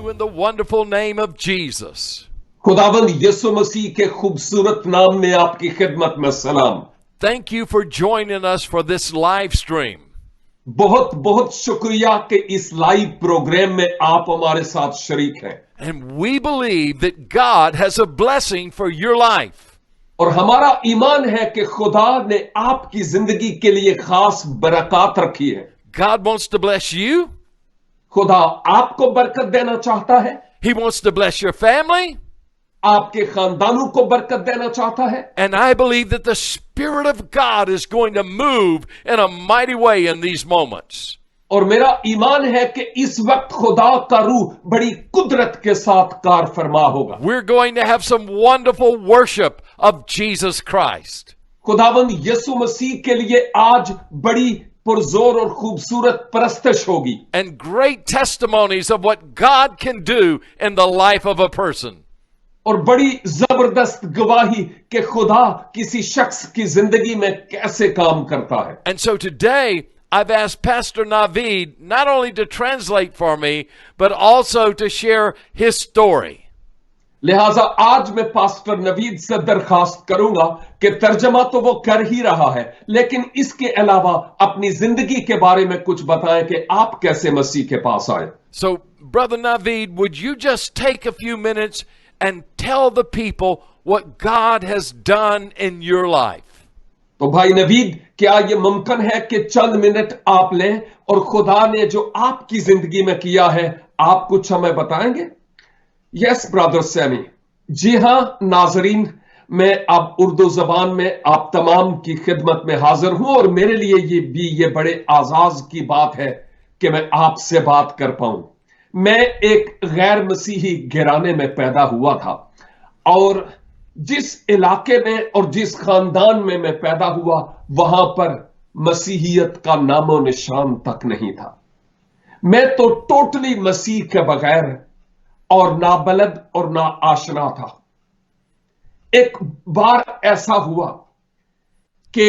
you in the wonderful name of Jesus. खुदावंद यीशु मसीह के खूबसूरत नाम में आपकी खिदमत में सलाम। Thank you for joining us for this live stream. बहुत बहुत शुक्रिया कि इस लाइव प्रोग्राम में आप हमारे साथ शरीक हैं And we believe that God has a blessing for your life. और हमारा ईमान है कि खुदा ने आपकी जिंदगी के लिए खास बरकत रखी है। God wants to bless you. खुदा आपको बरकत देना चाहता है, He wants to bless your family. आपके खानदानों को बरकत देना चाहता है। And I believe that the Spirit of God is going to move in a mighty way in these moments. और मेरा ईमान है कि इस वक्त खुदा का रूह बड़ी कुदरत के साथ कार फरमा होगा। We're going to have some wonderful worship of Jesus Christ. खुदावंद यीशु मसीह के लिए आज बड़ी पुरजोर और खूबसूरत परस्तिश होगी And great testimonies of what God can do in the life of a person. और बड़ी जबरदस्त गवाही कि खुदा किसी शख्स की जिंदगी में कैसे काम करता है। And so today, I've asked Pastor Naveed not only to translate for me, but also to share his story. लिहाजा आज मैं पास्टर नवीद से दरखास्त करूंगा कि तर्जमा तो वो कर ही रहा है, लेकिन इसके अलावा अपनी जिंदगी के बारे में कुछ बताएं कि आप कैसे मसीह के पास आए। So, Brother Naveed, would you just take a few minutes and tell the people what God has done in your life? तो भाई नवीद, क्या यह मुमकिन है कि चंद मिनट आप लें और खुदा ने जो आपकी जिंदगी में किया है आप कुछ हमें बताएंगे? Yes brother Sami. जी हां नाजरीन, मैं अब उर्दू जबान में आप तमाम की खिदमत में हाजिर हूं और मेरे लिए ये बड़े आजाज की बात है कि मैं आपसे बात कर पाऊं। मैं एक गैर मसीही घराने में पैदा हुआ था और जिस इलाके में और जिस खानदान में मैं पैदा हुआ वहां पर मसीहियत का नामो निशान तक नहीं था। मैं तो टोटली मसीह के बगैर और ना बलद और ना आशना था। एक बार ऐसा हुआ कि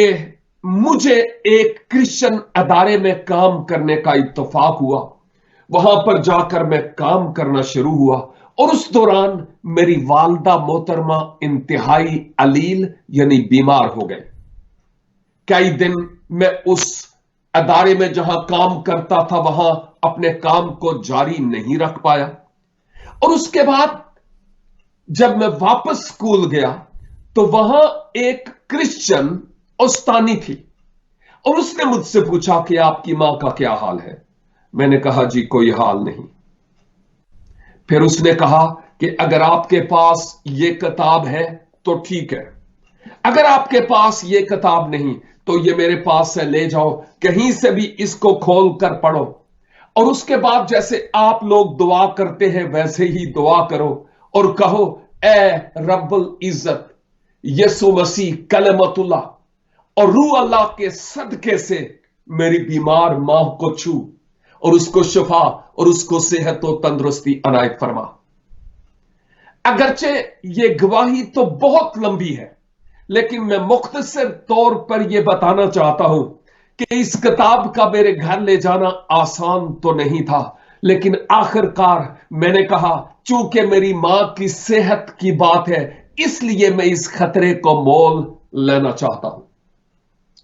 मुझे एक क्रिश्चियन अदारे में काम करने का इत्तेफाक हुआ। वहां पर जाकर मैं काम करना शुरू हुआ और उस दौरान मेरी वालदा मोहतरमा इंतहाई अलील यानी बीमार हो गए। कई दिन मैं उस अदारे में जहां काम करता था वहां अपने काम को जारी नहीं रख पाया और उसके बाद जब मैं वापस स्कूल गया तो वहां एक क्रिश्चियन उस्तानी थी और उसने मुझसे पूछा कि आपकी मां का क्या हाल है। मैंने कहा जी कोई हाल नहीं। फिर उसने कहा कि अगर आपके पास ये किताब है तो ठीक है, अगर आपके पास ये किताब नहीं तो ये मेरे पास से ले जाओ, कहीं से भी इसको खोल कर पढ़ो और उसके बाद जैसे आप लोग दुआ करते हैं वैसे ही दुआ करो और कहो ए रब्बुल इज्जत यीशु मसीह कलमतुल्लाह और रूह अल्लाह के सदके से मेरी बीमार मां को छू और उसको शिफा और उसको सेहत और तंदुरुस्ती अनायत फरमा। अगरचे ये गवाही तो बहुत लंबी है लेकिन मैं मुख्तसर तौर पर यह बताना चाहता हूं कि इस किताब का मेरे घर ले जाना आसान तो नहीं था, लेकिन आखिरकार मैंने कहा चूंकि मेरी मां की सेहत की बात है इसलिए मैं इस खतरे को मोल लेना चाहता हूं।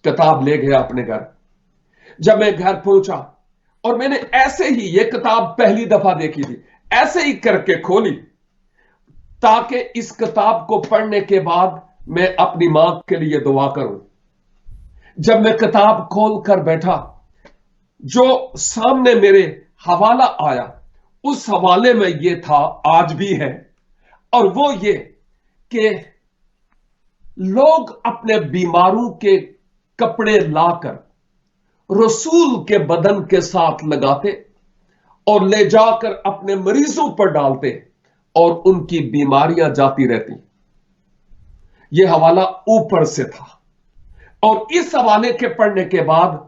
किताब ले गया अपने घर। जब मैं घर पहुंचा और मैंने ऐसे ही यह किताब पहली दफा देखी थी, ऐसे ही करके खोली ताकि इस किताब को पढ़ने के बाद मैं अपनी मां के लिए दुआ करूं। जब मैं किताब खोल कर बैठा, जो सामने मेरे हवाला आया उस हवाले में यह था, आज भी है, और वो ये कि लोग अपने बीमारों के कपड़े लाकर रसूल के बदन के साथ लगाते और ले जाकर अपने मरीजों पर डालते और उनकी बीमारियां जाती रहती। यह हवाला ऊपर से था और इस हवाले के पढ़ने के बाद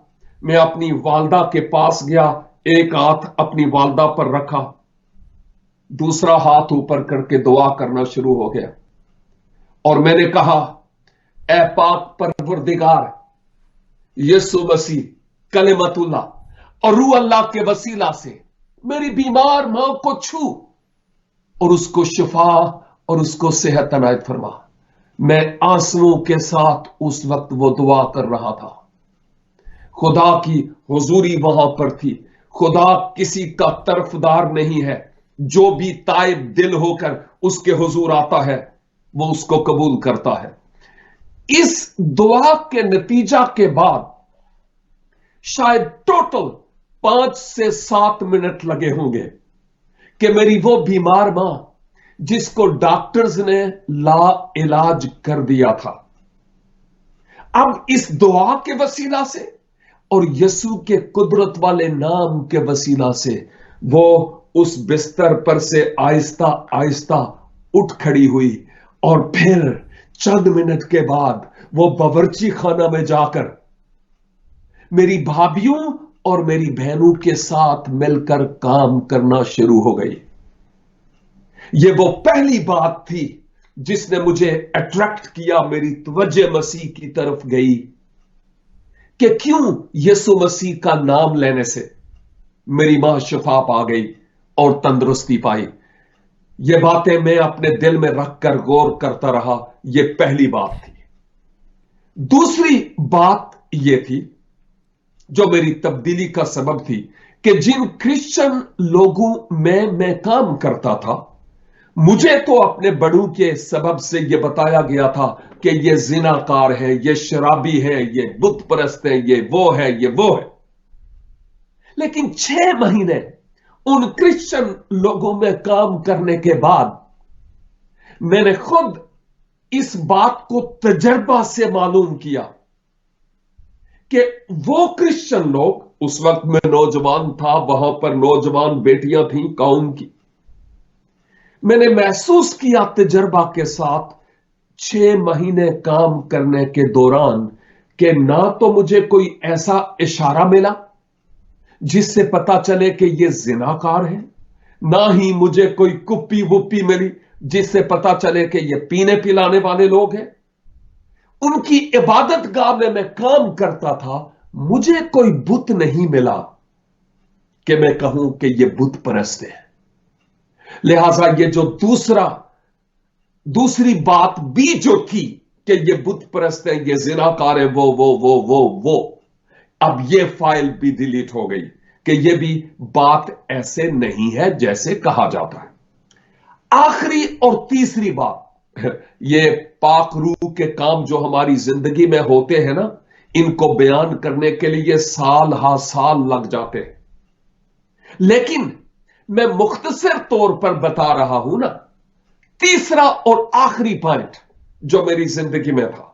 मैं अपनी वालदा के पास गया, एक हाथ अपनी वालदा पर रखा, दूसरा हाथ ऊपर करके दुआ करना शुरू हो गया और मैंने कहा ए पाक परवरदिगार यीशु मसीह कलिमतुल्लाह और रूह अल्लाह के वसीला से मेरी बीमार मां को छू और उसको शिफा और उसको सेहत अनायत फरमा। मैं आंसुओं के साथ उस वक्त वो दुआ कर रहा था। खुदा की हुजूरी वहां पर थी। खुदा किसी का तरफदार नहीं है। जो भी ताइब दिल होकर उसके हुजूर आता है वो उसको कबूल करता है। इस दुआ के नतीजा के बाद शायद टोटल 5 से 7 मिनट लगे होंगे कि मेरी वो बीमार मां जिसको डॉक्टर्स ने ला इलाज कर दिया था, अब इस दुआ के वसीला से और यसू के कुदरत वाले नाम के वसीला से वो उस बिस्तर पर से आहिस्ता आहिस्ता उठ खड़ी हुई और फिर चंद मिनट के बाद वो बावर्ची खाना में जाकर मेरी भाभीयों और मेरी बहनों के साथ मिलकर काम करना शुरू हो गई। ये वो पहली बात थी जिसने मुझे अट्रैक्ट किया, मेरी तवज्जो मसीह की तरफ गई कि क्यों यीशु मसीह का नाम लेने से मेरी मां शिफा पा गई और तंदुरुस्ती पाई। ये बातें मैं अपने दिल में रखकर गौर करता रहा। ये पहली बात थी। दूसरी बात यह थी जो मेरी तब्दीली का सबब थी कि जिन क्रिश्चियन लोगों में मैं काम करता था, मुझे तो अपने बड़ों के सबब से यह बताया गया था कि ये जिनाकार है, ये शराबी है, ये बुत परस्त है, ये वो है, ये वो है। लेकिन 6 महीने उन क्रिश्चियन लोगों में काम करने के बाद मैंने खुद इस बात को तजर्बा से मालूम किया कि वो क्रिश्चियन लोग, उस वक्त मैं नौजवान था, वहां पर नौजवान बेटियां थीं कौम की, मैंने महसूस किया तजर्बा के साथ 6 महीने काम करने के दौरान कि ना तो मुझे कोई ऐसा इशारा मिला जिससे पता चले कि ये जिनाकार है, ना ही मुझे कोई कुप्पी वुप्पी मिली जिससे पता चले कि ये पीने पिलाने वाले लोग हैं। उनकी इबादत गाह में मैं काम करता था, मुझे कोई बुत नहीं मिला कि मैं कहूं कि ये बुत परस्त है। लिहाजा ये जो दूसरी बात भी जो थी कि ये बुत परस्त है, ये जिनाकार है, वो अब ये फाइल भी डिलीट हो गई कि ये भी बात ऐसे नहीं है जैसे कहा जाता है। आखिरी और तीसरी बात, ये पाक रूह के काम जो हमारी जिंदगी में होते हैं ना, इनको बयान करने के लिए साल हा साल लग जाते हैं, लेकिन मैं मुख्तसर तौर पर बता रहा हूं ना। तीसरा और आखिरी पॉइंट जो मेरी जिंदगी में था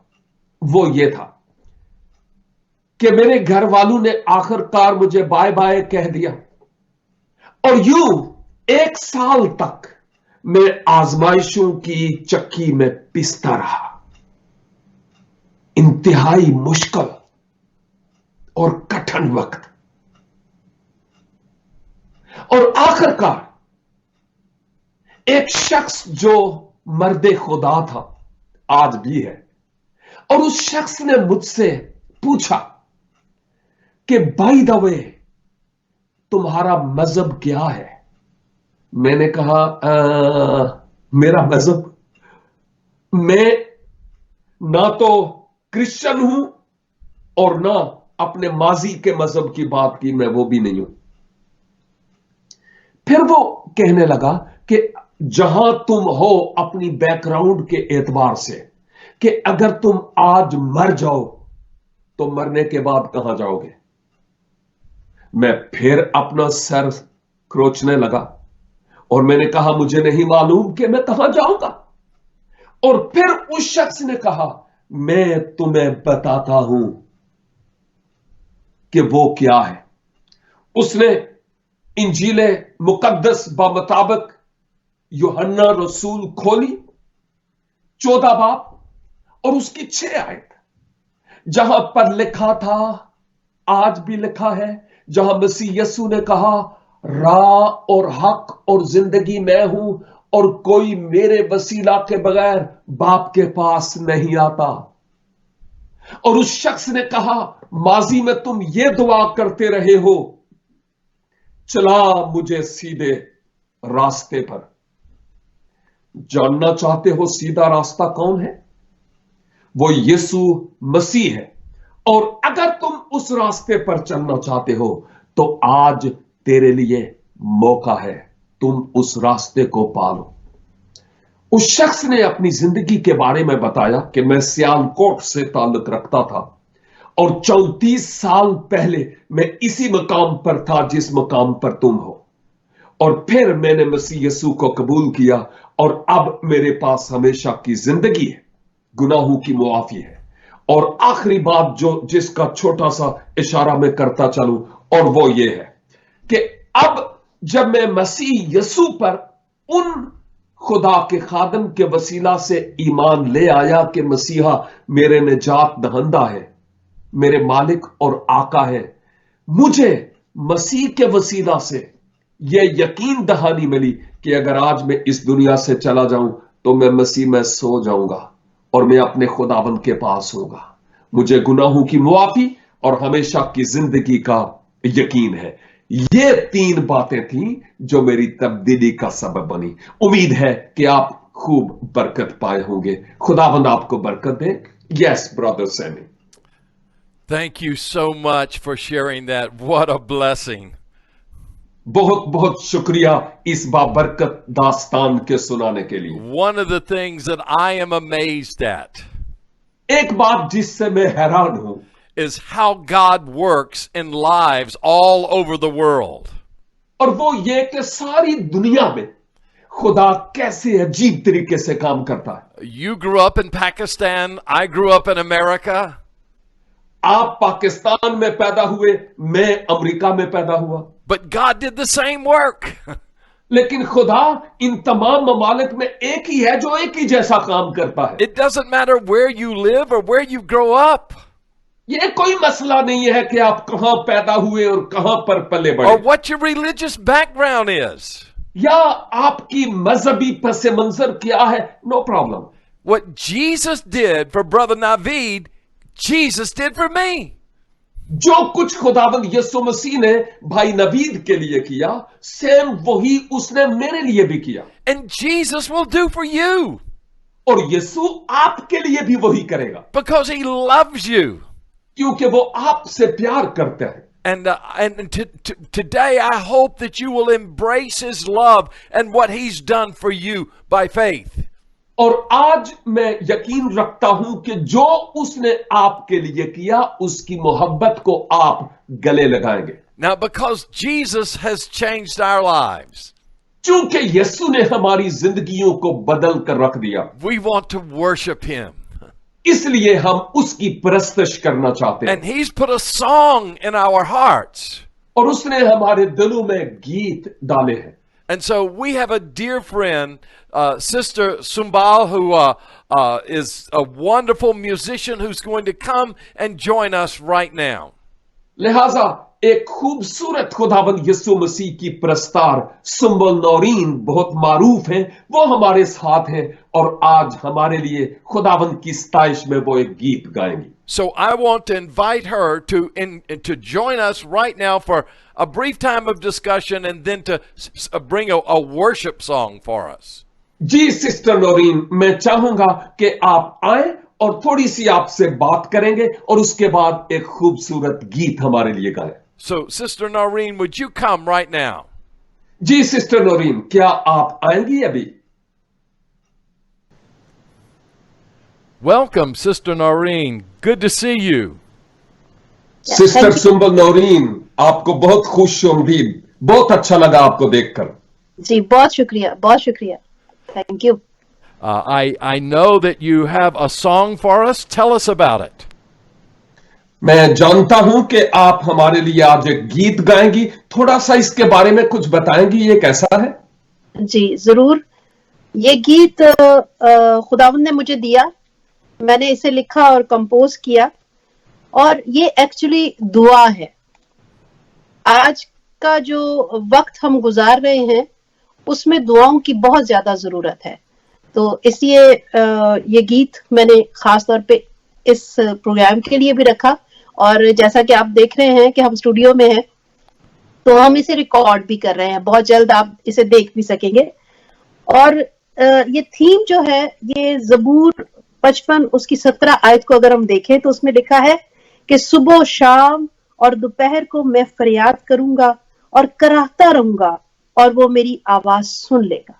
वो ये था कि मेरे घर वालों ने आखिरकार मुझे बाय बाय कह दिया और यूं 1 साल तक मैं आजमाइशों की चक्की में पिसता रहा। इंतहाई मुश्किल और कठिन वक्त, और आखिरकार एक शख्स जो मर्दे खुदा था, आज भी है, और उस शख्स ने मुझसे पूछा कि बाय द वे तुम्हारा मजहब क्या है। मैंने कहा मेरा मजहब, मैं ना तो क्रिश्चियन हूं और ना अपने माजी के मजहब की बात की मैं वो भी नहीं हूं। फिर वो कहने लगा कि जहां तुम हो अपनी बैकग्राउंड के एतबार से, कि अगर तुम आज मर जाओ तो मरने के बाद कहां जाओगे। मैं फिर अपना सर खरोचने लगा और मैंने कहा मुझे नहीं मालूम कि मैं कहां जाऊंगा। और फिर उस शख्स ने कहा मैं तुम्हें बताता हूं कि वो क्या है। उसने इंजीले मुकद्दस बामुताबिक यूहन्ना रसूल खोली 14 बाब और उसकी 6 आयत, जहां पर लिखा था, आज भी लिखा है, जहां मसीह यीशु ने कहा राह और हक और जिंदगी मैं हूं और कोई मेरे वसीला के बगैर बाप के पास नहीं आता। और उस शख्स ने कहा माजी में तुम ये दुआ करते रहे हो, चला मुझे सीधे रास्ते पर। जानना चाहते हो सीधा रास्ता कौन है? वो यीशु मसीह है। और अगर तुम उस रास्ते पर चलना चाहते हो तो आज तेरे लिए मौका है, तुम उस रास्ते को पालो। उस शख्स ने अपनी जिंदगी के बारे में बताया कि मैं सियालकोट से ताल्लुक रखता था और 34 साल पहले मैं इसी मकाम पर था जिस मकाम पर तुम हो, और फिर मैंने मसीह यीशु को कबूल किया और अब मेरे पास हमेशा की जिंदगी है, गुनाहों की मुआफी है। और आखिरी बात जो जिसका छोटा सा इशारा मैं करता चलूं, और वो ये है कि अब जब मैं मसीह यीशु पर उन खुदा के खादम के वसीला से ईमान ले आया कि मसीहा मेरे निजात दहंदा है, मेरे मालिक और आका है, मुझे मसीह के वसीला से यह यकीन दहानी मिली कि अगर आज मैं इस दुनिया से चला जाऊं तो मैं मसीह में सो जाऊंगा और मैं अपने खुदावंद के पास होगा। मुझे गुनाहों की मुआफी और हमेशा की जिंदगी का यकीन है। ये 3 बातें थीं जो मेरी तब्दीली का सबब बनी। उम्मीद है कि आप खूब बरकत पाए होंगे। खुदावंद आपको बरकत दे। Yes brother Sammy. Thank you so much for sharing that. What a blessing. बहुत बहुत शुक्रिया इस बाबरकत दास्तान के सुनाने के लिए। One of the things that I am amazed at एक बात जिससे मैं हैरान हूं is how God works in lives all over the world. और वो ये कि सारी दुनिया में खुदा कैसे अजीब तरीके से काम करता है। You grew up in Pakistan. I grew up in America. आप पाकिस्तान में पैदा हुए, मैं अमेरिका में पैदा हुआ, But God did the same work. लेकिन खुदा इन तमाम ममालिक में एक ही है जो एक ही जैसा काम करता है। It doesn't matter where you live or where you grow up ये कोई मसला नहीं है कि आप कहां पैदा हुए और कहां पर पले or बढ़े, what your religious background is. या आपकी मजहबी पस मंजर क्या है। No problem. What Jesus did for Brother Naveed, Jesus did for me. जो कुछ खुदावंद यीशु मसीह ने भाई नवीद के लिए किया, सेम वही उसने मेरे लिए भी किया, And Jesus will do for you और यीशु आपके लिए भी वही करेगा, because he loves you. क्योंकि वो आपसे प्यार करता है। And today I hope that you will embrace his love and what he's done for you by faith. और आज मैं यकीन रखता हूं कि जो उसने आपके लिए किया उसकी मोहब्बत को आप गले लगाएंगे। Now, because Jesus has changed our lives, चूंकि यीशु ने हमारी जिंदगियों को बदल कर रख दिया, we want to worship him. इसलिए हम उसकी परस्तिश करना चाहते हैं। And he's put a song in our hearts. और उसने हमारे दिलों में गीत डाले हैं। And so we have a dear friend, Sister Sumbal, who is a wonderful musician who's going to come and join us right now. लिहाजा एक खूबसूरत खुदावंद यीशु मसीह की प्रस्तार सुम्बल नौरीन बहुत मारूफ हैं, वो हमारे साथ हैं और आज हमारे लिए खुदावंद की सताइश में वो एक गीत गाएंगी। So I want to invite her to join us right now for a brief time of discussion and then to bring a worship song for us. जी सिस्टर नौरीन, मैं चाहूंगा कि आप आए और थोड़ी सी आपसे बात करेंगे और उसके बाद एक खूबसूरत गीत हमारे लिए गाएं। So Sister Noreen, would you come right now? जी सिस्टर नौरीन, क्या आप आएंगी अभी? Welcome, Sister Noreen. Good to see you. Sister Sumbul Naureen, आपको बहुत खुशआमदीद, बहुत अच्छा लगा आपको देखकर। जी बहुत शुक्रिया thank you. I know that you have a song for us. Tell us about it. मैं जानता हूं कि आप हमारे लिए आज एक गीत गाएंगी, थोड़ा सा इसके बारे में कुछ बताएंगी, ये कैसा है? जी जरूर। ये गीत खुदावंद ने मुझे दिया, मैंने इसे लिखा और कंपोज किया, और ये एक्चुअली दुआ है। आज का जो वक्त हम गुजार रहे हैं उसमें दुआओं की बहुत ज्यादा जरूरत है, तो इसलिए ये गीत मैंने खास तौर पे इस प्रोग्राम के लिए भी रखा। और जैसा कि आप देख रहे हैं कि हम स्टूडियो में हैं, तो हम इसे रिकॉर्ड भी कर रहे हैं, बहुत जल्द आप इसे देख भी सकेंगे। और ये थीम जो है, ये ज़बूर 55 उसकी 17 आयत को अगर हम देखें तो उसमें लिखा है कि सुबह शाम और दोपहर को मैं फरियाद करूंगा और कराहता रहूंगा और वो मेरी आवाज सुन लेगा।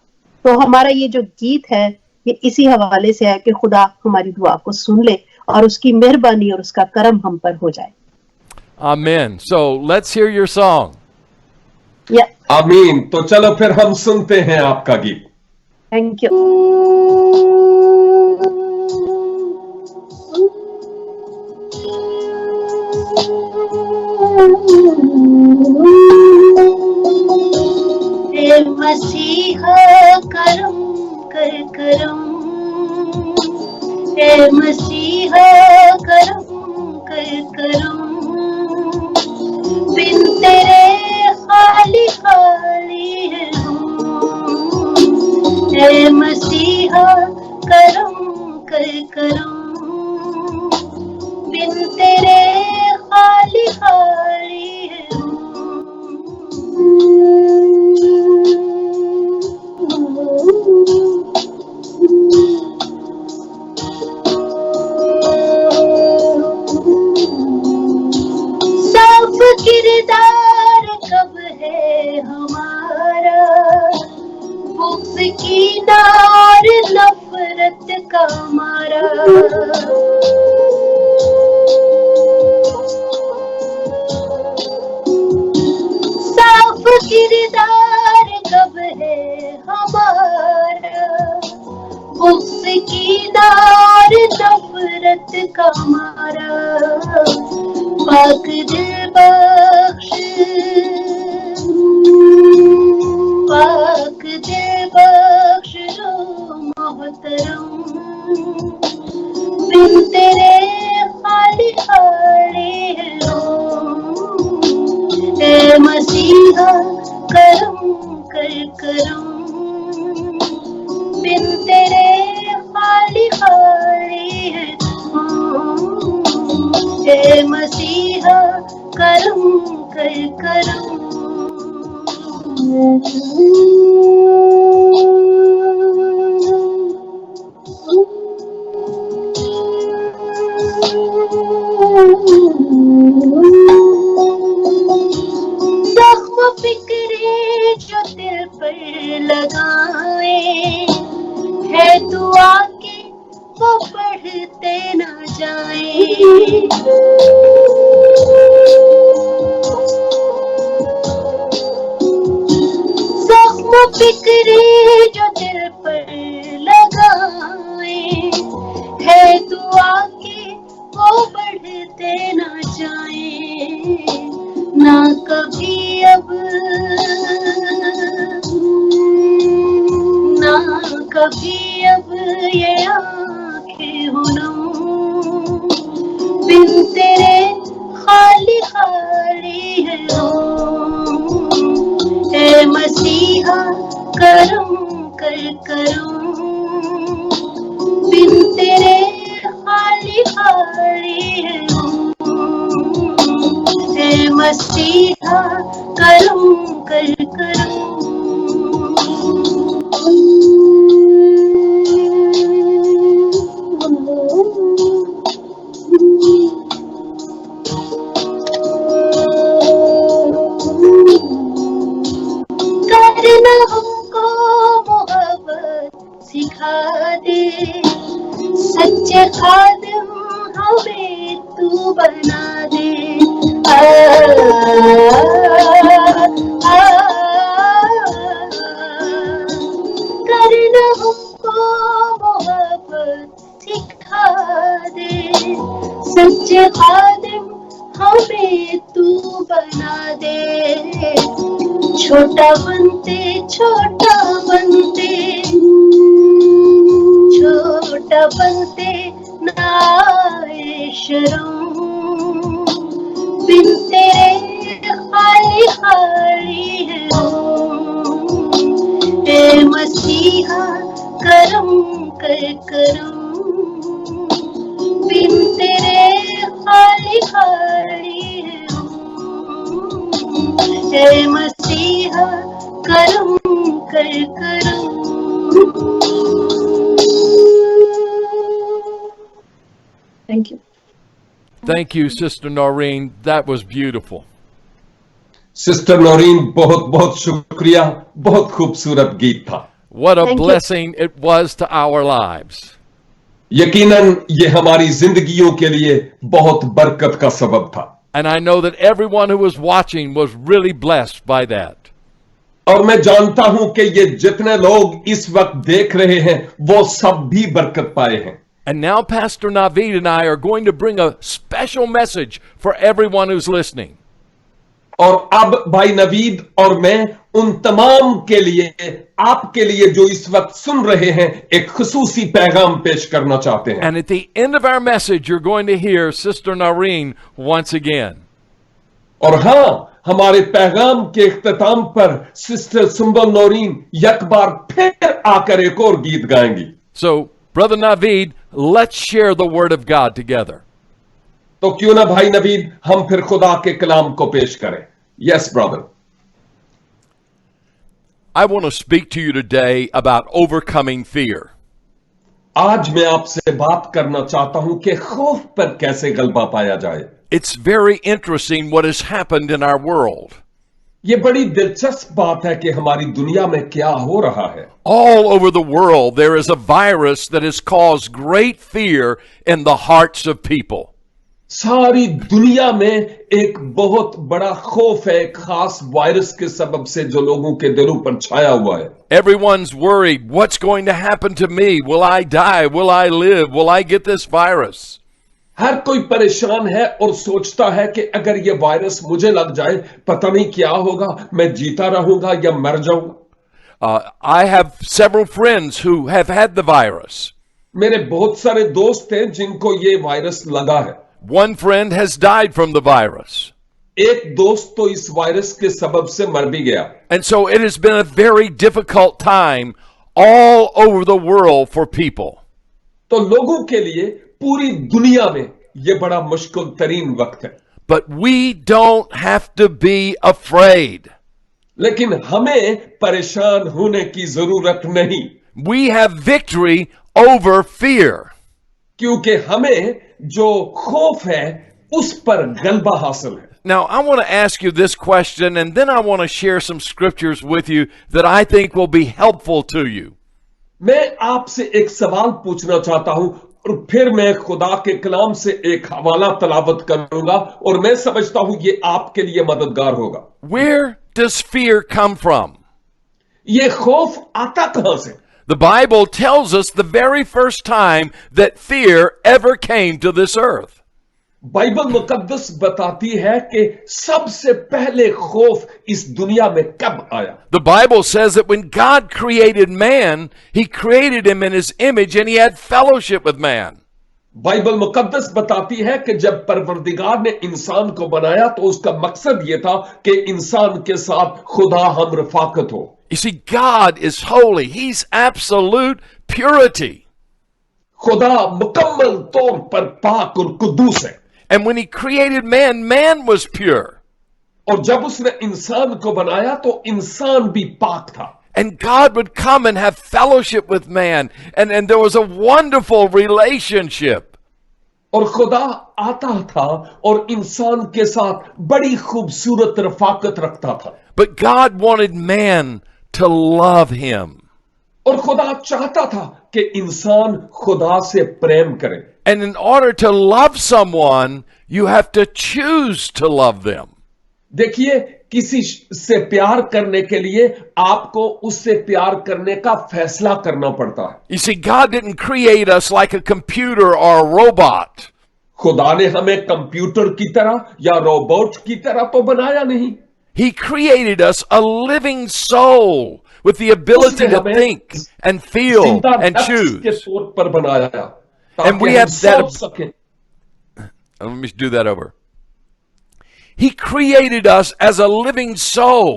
तो हमारा ये जो गीत है ये इसी हवाले से है कि खुदा हमारी दुआ को सुन ले और उसकी मेहरबानी और उसका करम हम पर हो जाए। Amen. So let's hear your song. या आमीन। तो चलो फिर हम सुनते हैं आपका गीत। Thank you. हे मसीहा करम कर करम, हे मसीहा करम कर करम, बिन तेरे खाली खाली है हम। हे मसीहा करम कर करम, बिन तेरे खाली खाली है साफ किरदार कब है हमारा, बुग़्ज़ की नार नफरत का मारा। साफ किरदार कब है हमारा, बुग़्ज़ की नार नफरत का मारा। पाक दिल बख्श, पाक दिल बख्श रो मोहतरम, बिन तेरे खाली खाली है हम। हे मसीहा करम कर करम, बिन तेरे खाली खाली है हम। हे मसीहा करम कर करम। जख्म फिक्रे जो दिल पर लगाए, है दुआ के वो पढ़ते ना जाए। जख्म फिक्रे जो दिल पर लगाए, है दुआ के वो बढ़ते ना जाए। ना कभी अब, ना कभी अब ये आँखें हो नम, बिन तेरे खाली खाली है हम। हे मसीहा करम कर करम, बिन तेरे खाली खाली है हम। हे मसीहा करम कर करम। करना हमको मोहब्बत सिखा दे, सच्चे खादिम हमें तू बना दे। करना हमको मोहब्बत सिखा दे, सच्चे खादिम हमें तू बना दे। छोटा बनते छोटा बनते, छोटा बनते ना आए शर्म, बिन तेरे खाली खाली है हम। हे मसीहा करम कर करम, बिन तेरे खाली खाली है हम। हे मसीहा करम कर करम। Thank you, Sister Noreen. That was beautiful. Sister Naureen, बहुत बहुत शुक्रिया, बहुत खूबसूरत गीत था। What a Thank you. blessing it was to our lives. यकीनन ये हमारी जिंदगियों के लिए बहुत बरकत का सबब था। And I know that everyone who was watching was really blessed by that. और मैं जानता हूं कि ये जितने लोग इस वक्त देख रहे हैं वो सब भी बरकत पाए हैं। And now Pastor Naveed and I are going to bring a special message for everyone who's listening. और अब भाई नवीद और मैं उन तमाम के लिए, आपके लिए जो इस वक्त सुन रहे हैं, एक खुसूसी पैगाम पेश करना चाहते हैं। And at the end of our message, you're going to hear Sister Noreen once again. और हां, हमारे पैगाम के इख्तिताम पर सिस्टर सुंबल नौरीन एक बार फिर आकर एक और गीत गाएंगी। So, Brother Naveed, let's share the Word of God together. तो क्यों ना भाई नवीद हम फिर खुदा के कलाम को पेश करें। Yes brother. I want to speak to you today about overcoming fear. आज मैं आपसे बात करना चाहता हूं कि खौफ पर कैसे गलबा पाया जाए। It's very interesting what has happened in our world. ये बड़ी दिलचस्प बात है कि हमारी दुनिया में क्या हो रहा है। All over the world, there is a virus that has caused great fear in the hearts of people. सारी दुनिया में एक बहुत बड़ा खौफ है, एक खास वायरस के सबब से जो लोगों के दिलों पर छाया हुआ है। Everyone's worried. What's going to happen to me? Will I die? Will I live? Will I get this virus? हर कोई परेशान है और सोचता है कि अगर ये वायरस मुझे लग जाए, पता नहीं क्या होगा, मैं जीता रहूंगा या मर जाऊंगा। I have several friends who have had the virus. मेरे बहुत सारे दोस्त हैं जिनको ये वायरस लगा है। One friend has died from the virus. एक दोस्त तो इस वायरस के सबब से मर भी गया। And so it has been a very difficult time all over the world for people. तो लोगों के लिए पूरी दुनिया में ये बड़ा मुश्किल तरीन वक्त है। But we don't have to be afraid. लेकिन हमें परेशान होने की जरूरत नहीं, We have victory over fear. क्योंकि हमें जो खौफ है उस पर गलबा हासिल है। Now, I want to ask you this question, and then I want to share some scriptures with you that I think will be helpful to you. मैं आपसे एक सवाल पूछना चाहता हूं और फिर मैं खुदा के कलाम से एक हवाला तलावत करूंगा और मैं समझता हूं ये आपके लिए मददगार होगा। Where does fear come from? ये खौफ आता कहां से? The Bible tells us the very first time that fear ever came to this earth. Bible मुकद्दस बताती है कि सबसे पहले खौफ इस दुनिया में कब आया। The Bible says that when God created man, he created him in his image and he had fellowship with man. Bible मुकद्दस बताती है कि जब परवरदिगार ने इंसान को बनाया तो उसका मकसद यह था कि इंसान के साथ खुदा हम रफाकत हो। You see, God is holy. He's absolute purity. खुदा मुकम्मल तौर पर पाक और कुद्दूस है। And when he created man, man was pure. और जब उसने इंसान को बनाया तो इंसान भी पाक था। And God would come and have fellowship with man. And there was a wonderful relationship. और खुदा आता था और इंसान के साथ बड़ी खूबसूरत रफाकत रखता था। But God wanted man to love him. और खुदा चाहता था कि इंसान खुदा से प्रेम करे। And in order to love someone, you have to choose to love them. देखिए, किसी से प्यार करने के लिए आपको उससे प्यार करने का फैसला करना पड़ता है। You see, God didn't create us like a computer or a robot. खुदा ने हमें कंप्यूटर की तरह या रोबोट की तरह तो बनाया नहीं। He created us a living soul with the ability to think and feel जिंदा and नफ्स के choose. तौर पर बनाया And we ताकि हम have that- सोच सकें। Let me do that over. He created us as a living soul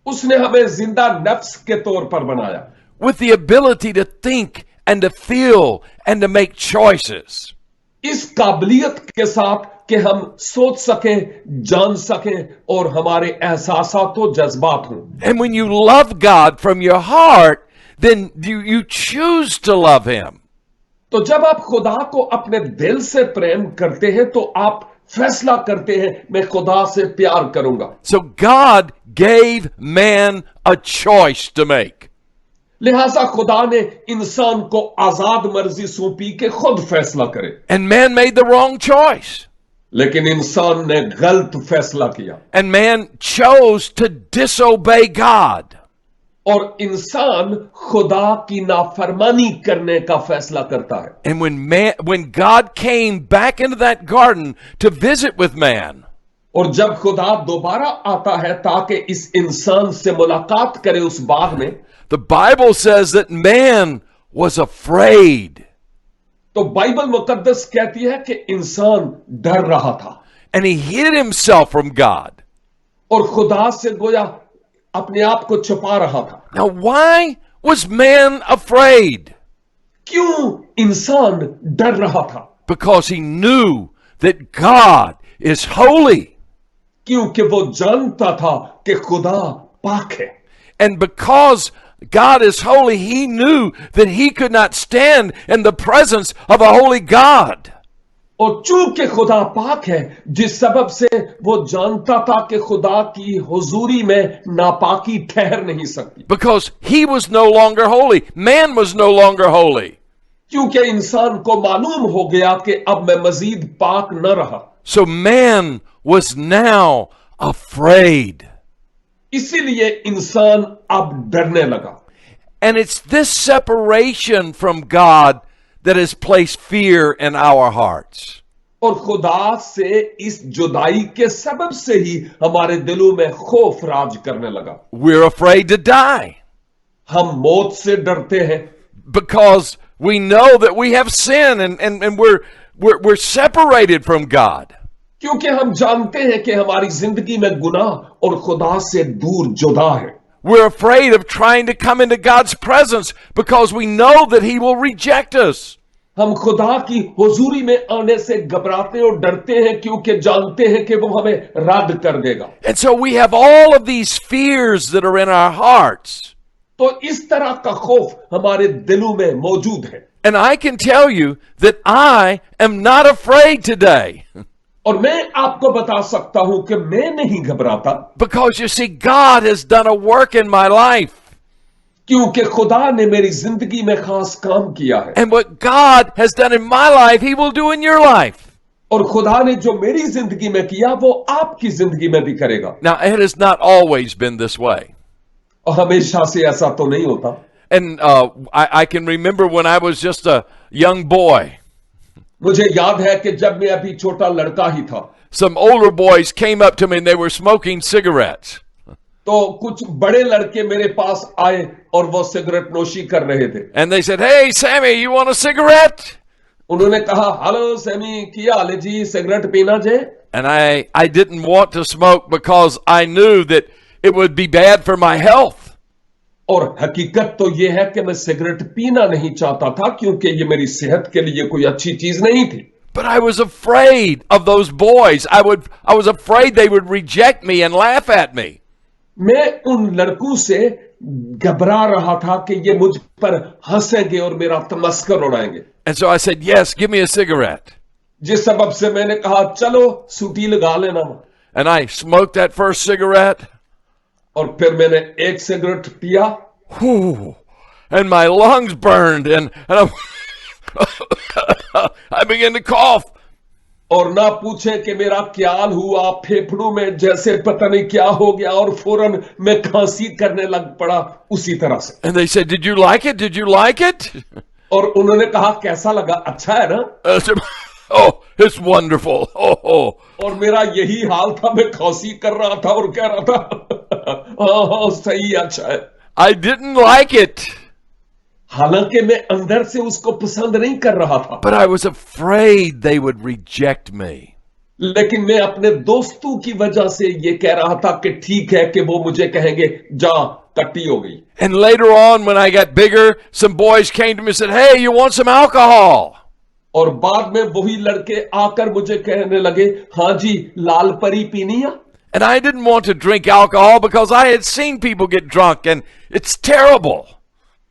उसने हमें जिंदा नफ्स के तौर पर बनाया with the ability to think and to feel and to make choices. इस काबिलियत के साथ कि हम सोच सकें, जान सकें और हमारे एहसासात और जज्बात हों। And when you love God from your heart, then you choose to love him. तो जब आप खुदा को अपने दिल से प्रेम करते हैं तो आप फैसला करते हैं मैं खुदा से प्यार करूंगा। So God gave man a choice to make. लिहाजा खुदा ने इंसान को आजाद मर्जी सौंपी के खुद फैसला करे, And man made the wrong choice. लेकिन इंसान ने गलत फैसला किया And man chose to disobey God. और इंसान खुदा की नाफरमानी करने का फैसला करता है। And when God came back into that garden to visit with man, और जब खुदा दोबारा आता है ताकि इस इंसान से मुलाकात करे उस बाग में, the Bible says that man was afraid. तो बाइबल मुकद्दस कहती है कि इंसान डर रहा था And he hid himself from God. और खुदा से गोया अपने आप को छुपा रहा था। Now, why was man afraid? क्यों इंसान डर रहा था? Because he knew that God is holy. क्योंकि वो जानता था कि खुदा पाक है। And because God is holy, he knew that he could not stand in the presence of a holy God. और चूंकि खुदा पाक है, जिस सबब से वो जानता था कि खुदा की हुजूरी में नापाकी ठहर नहीं सकती। Because he was no longer holy. Man was no longer holy. क्योंकि इंसान को मालूम हो गया कि अब मैं मजीद पाक न रहा। So man was now afraid. इसीलिए इंसान अब डरने लगा। And it's this separation from God that has placed fear in our hearts. और खुदा से इस जुदाई के सबब से ही हमारे दिलों में खौफ राज करने लगा। We're afraid to die हम मौत से डरते हैं because we know that we have sin and we're separated from God. क्योंकि हम जानते हैं कि हमारी जिंदगी में गुनाह और खुदा से दूर जुदा है। We're afraid of trying to come into God's presence because we know that He will reject us. हम खुदा की हुजूरी में आने से घबराते और डरते हैं क्योंकि जानते हैं कि वो हमें रद्द कर देगा। And so we have all of these fears that are in our hearts. तो इस तरह का खौफ हमारे दिलों में मौजूद है। And I can tell you that I am not afraid today. और मैं आपको बता सकता हूं कि मैं नहीं घबराता। Because you see, God has done a work in my life. क्योंकि खुदा ने मेरी जिंदगी में खास काम किया है। And what God has done in my life, He will do in your life. और खुदा ने जो मेरी जिंदगी में किया वो आपकी जिंदगी में भी करेगा। Now, it has not always been this way. और हमेशा से ऐसा तो नहीं होता। And I can remember when I was just a young boy. मुझे याद है कि जब मैं अभी छोटा लड़का ही था, Some older boys came up to me and they were smoking cigarettes. तो कुछ बड़े लड़के मेरे पास आए और वो सिगरेट नोशी कर रहे थे। And they said, "Hey, Sammy, you want a cigarette?" उन्होंने कहा, हेलो सैमी, क्या हाल है जी, सिगरेट पीना जे? And I didn't want to smoke because I knew that it would be bad for my health. और हकीकत तो ये है कि मैं सिगरेट पीना नहीं चाहता था क्योंकि ये मेरी सेहत के लिए कोई अच्छी चीज नहीं थी। But I was afraid of those boys. I was afraid they would reject me and laugh at me. मैं उन लड़कों से घबरा रहा था कि ये मुझ पर हंसेंगे और मेरा तमस्कर उड़ाएंगे। And so I said, "Yes, give me a cigarette." जिस सबब से मैंने कहा, चलो सूटी लगा लेना। And I smoked that first cigarette. और फिर मैंने एक सिगरेट पिया। Whew, and my lungs burned and I began to cough. और ना पूछे कि मेरा क्या हाल हुआ, फेफड़ों में जैसे पता नहीं क्या हो गया और फौरन मैं खांसी करने लग पड़ा उसी तरह से। And they said, "Did you like it? Did you like it?" और उन्होंने कहा, कैसा लगा? अच्छा है ना? I said, "Oh, it's wonderful." Oh. और मेरा यही हाल था, मैं खांसी कर रहा था और कह रहा था, हाँ सही, अच्छा है। I didn't like it. हालांकि मैं अंदर से उसको पसंद नहीं कर रहा था, But I was afraid they would reject me. लेकिन मैं अपने दोस्तों की वजह से ये कह रहा था कि ठीक है कि वो मुझे कहेंगे जा कट्टी हो गई। And later on, when I got bigger, some boys came to me and said, "Hey, you want some alcohol?" और बाद में वही लड़के आकर मुझे कहने लगे, हाँ जी, लाल परी पीनी है। And I didn't want to drink alcohol because I had seen people get drunk and it's terrible.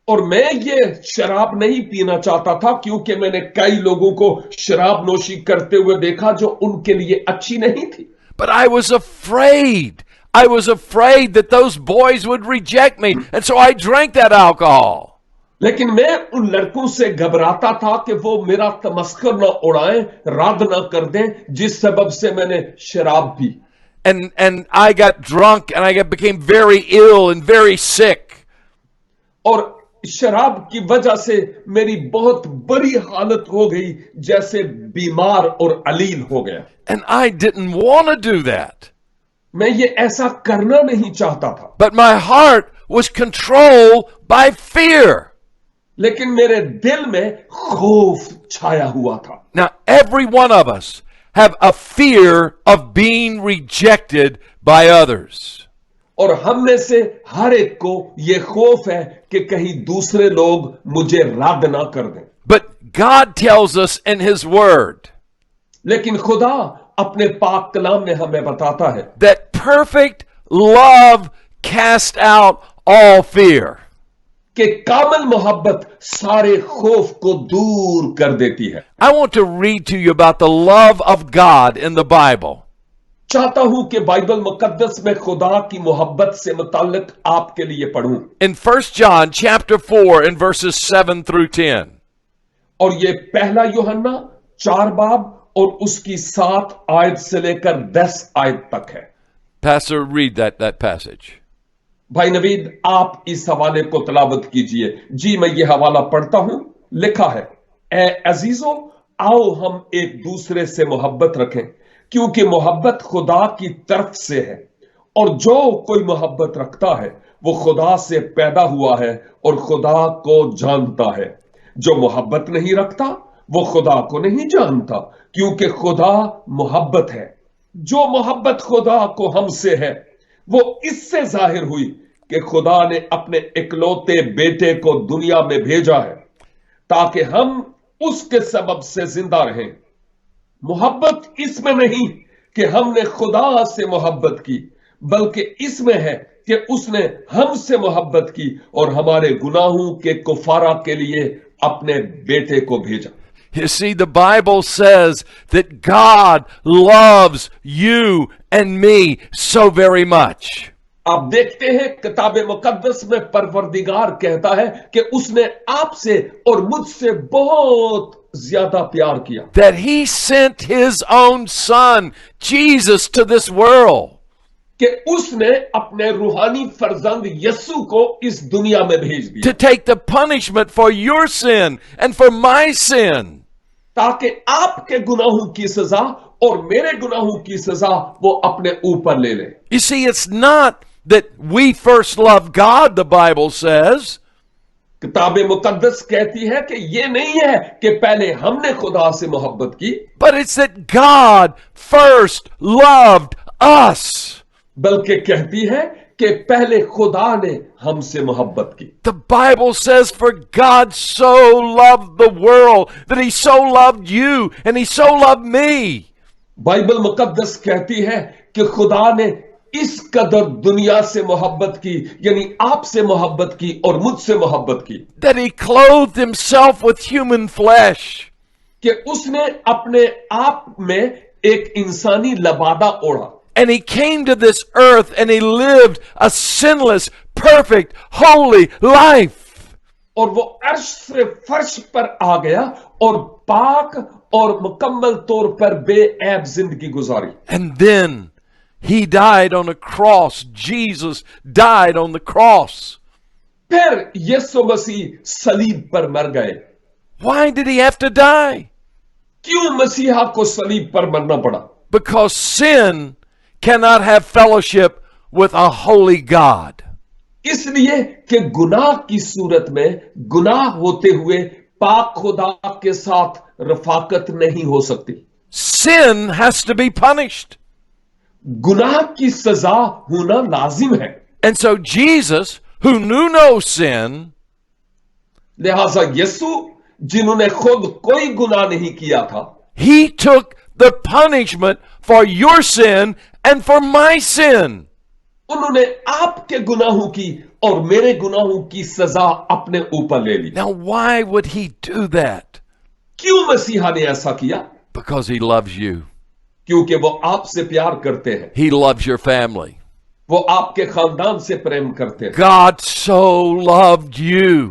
और मैं ये शराब नहीं पीना चाहता था क्योंकि मैंने कई लोगों को शराब नोशी करते हुए देखा जो उनके लिए अच्छी नहीं थी। But I was afraid. I was afraid that those boys would reject me. And so I drank that alcohol. लेकिन मैं उन लड़कों से घबराता था कि वो मेरा तमस्कर न उड़ाएं, राग न कर दें, जिस सबब से मैंने शराब P. And I got drunk and I became very ill and very sick. और शराब की वजह से मेरी बहुत बुरी हालत हो गई, जैसे बीमार और अलील हो गया। And I didn't want to do that. मैं ये ऐसा करना नहीं चाहता था, But my heart was controlled by fear. लेकिन मेरे दिल में खौफ छाया हुआ था। Now, every one of us have a fear of being rejected by others. और हम में से हर एक को ये खौफ है कि कहीं दूसरे लोग मुझे रद्द ना कर दें। But God tells us in His Word लेकिन खुदा अपने पाक कलाम में हमें बताता है that perfect love casts out all fear. कि कामिल मोहब्बत सारे खौफ को दूर कर देती है। I want to read to you about the love of God in the Bible. चाहता हूं कि बाइबल मुकद्दस में खुदा की मोहब्बत से मुताल्लिक आपके लिए पढ़ूं। In 1 John chapter 4 and verses 7 through 10. और ये पहला यूहन्ना 4 बाब और उसकी 7 आयत से लेकर 10 आयत तक है। Pastor, read that passage. भाई नवीद, आप इस हवाले को तलावत कीजिए। जी, मैं ये हवाला पढ़ता हूं। लिखा है, ए अजीजों, आओ हम एक दूसरे से मोहब्बत रखें, क्योंकि मोहब्बत खुदा की तरफ से है, और जो कोई मोहब्बत रखता है वो खुदा से पैदा हुआ है और खुदा को जानता है। जो मोहब्बत नहीं रखता वो खुदा को नहीं जानता, क्योंकि खुदा मोहब्बत है। जो मोहब्बत खुदा को हमसे है वो इससे जाहिर हुई कि खुदा ने अपने इकलौते बेटे को दुनिया में भेजा है ताकि हम उसके सबब से जिंदा रहें। मोहब्बत इसमें नहीं कि हमने खुदा से मोहब्बत की, बल्कि इसमें है कि उसने हमसे मोहब्बत की और हमारे गुनाहों के कुफारा के लिए अपने बेटे को भेजा। You see, the Bible says that God loves you and me so very much. आप देखते हैं किताब मुकद्दस में परवरदिगार कहता है कि उसने आपसे और मुझसे बहुत ज्यादा प्यार किया, That He sent His own Son, Jesus, to this world. कि उसने अपने रूहानी फर्जंद यस्सु को इस दुनिया में भेज दिया To take the punishment for your sin and for my sin. ताकि आपके गुनाहों की सजा और मेरे गुनाहों की सजा वो अपने ऊपर ले ले। You see, it's not that we first love God, the Bible says. किताब मुकद्दस कहती है कि ये नहीं है कि पहले हमने खुदा से मोहब्बत की, But it's that God first loved us. बल्कि कहती है कि पहले खुदा ने हमसे मोहब्बत की। The Bible says, for God so loved the world that He so loved you and He so loved me. Bible मुकद्दस कहती है कि खुदा ने इस कदर दुनिया से मोहब्बत की, यानी आपसे मोहब्बत की और मुझसे मोहब्बत की, That He clothed Himself with human flesh. कि उसने अपने आप में एक इंसानी लबादा ओढ़ा And He came to this earth and He lived a sinless, perfect, holy life. और वो अर्श से फर्श पर आ गया और पाक और मुकम्मल तौर पर बेऐब जिंदगी गुजारी। And then He died on a cross. Jesus died on the cross. फिर यीशु मसीह सलीब पर मर गए। Why did He have to die? क्यों मसीहा को सलीब पर मरना पड़ा? Because sin cannot have fellowship with a holy God. इसलिए कि गुनाह की सूरत में गुनाह होते हुए पाक खुदा के साथ रफाकत नहीं हो सकती। Sin has to be punished. गुनाह की सजा होना लाजिम है। And so Jesus, who knew no sin, लिहाजा यीशु जिन्होंने खुद कोई गुनाह नहीं किया था, He took the punishment for your sin and for my sin. उन्होंने आपके गुनाहों की और मेरे गुनाहों की सजा अपने ऊपर ले ली। Now, why would he do that? क्यों मसीहा ने ऐसा किया? Because he loves you. क्योंकि वो आपसे प्यार करते हैं, He loves your family. वो आपके खानदान से प्रेम करते हैं। God so loved you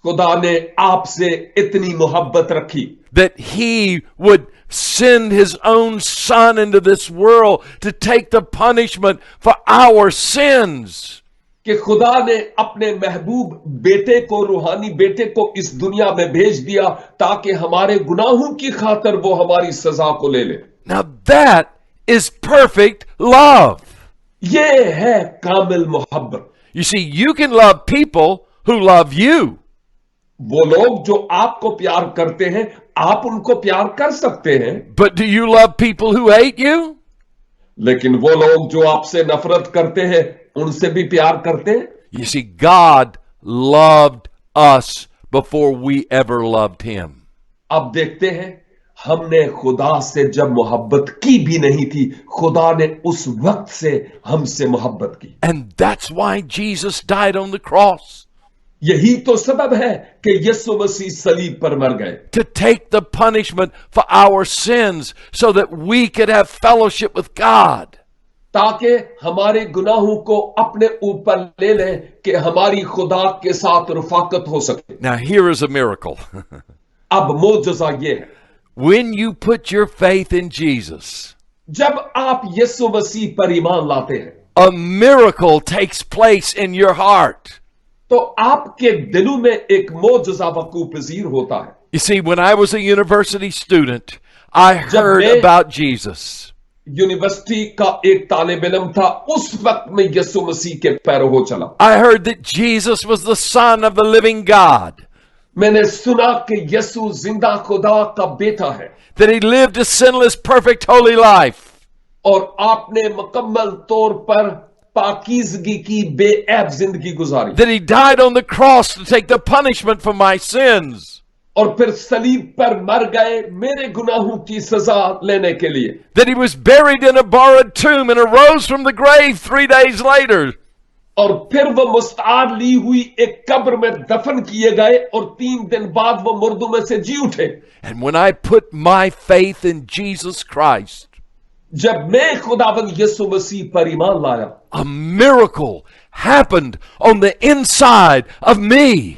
खुदा ने आपसे इतनी मोहब्बत रखी that he would send his own son into this world to take the punishment for our sins. कि खुदा ने अपने महबूब बेटे को, रूहानी बेटे को इस दुनिया में भेज दिया ताकि हमारे गुनाहों की खातिर वो हमारी सजा को ले ले। Now that is perfect love. ये है कामिल मोहब्बत। You see, you can love people who love you. वो लोग जो आपको प्यार करते हैं, आप उनको प्यार कर सकते हैं, But do you love people who hate you? लेकिन वो लोग जो आपसे नफरत करते हैं, उनसे भी प्यार करते हैं। You see, God loved us before we ever loved him. अब देखते हैं, हमने खुदा से जब मोहब्बत की भी नहीं थी, खुदा ने उस वक्त से हमसे मोहब्बत की। And that's why Jesus died on the cross. यही तो सबब है कि यीशु मसीह सलीब पर मर गए, To take the punishment for our sins so that we could have fellowship with God. ताकि हमारे गुनाहों को अपने ऊपर ले लें कि हमारी खुदा के साथ रफाकत हो सके। Now, here is a miracle. अब मोजज़ा ये है, When you put your faith in Jesus, जब आप यीशु मसीह पर ईमान लाते हैं, a miracle takes place in your heart. तो आपके दिलों में एक मोजज़ा वकूअ पज़ीर होता है। You see, when I was a university student, I heard मैं- about Jesus. यूनिवर्सिटी का एक तालिब इल्म था, उस वक्त में यीशु मसीह के पैरों हो चला। I heard that Jesus was the Son of the living God, मैंने सुना कि यीशु जिंदा खुदा का बेटा है that he lived a sinless, perfect, holy life. और आपने मुकम्मल तौर पर पाकीज़गी की बेऐब जिंदगी गुजारी, That he died on the cross to take the punishment for my sins. और फिर सलीब पर मर गए मेरे गुनाहों की सजा लेने के लिए, That he was buried in a borrowed tomb and arose from the grave 3 days later. और फिर वो मुस्तार ली हुई एक कब्र में दफन किए गए और 3 दिन बाद वो मुर्दों में से जी उठे। And when I put my faith in Jesus Christ, जब मैं खुदावंद यीशु मसीह पर ईमान लाया, a miracle happened on the inside of me.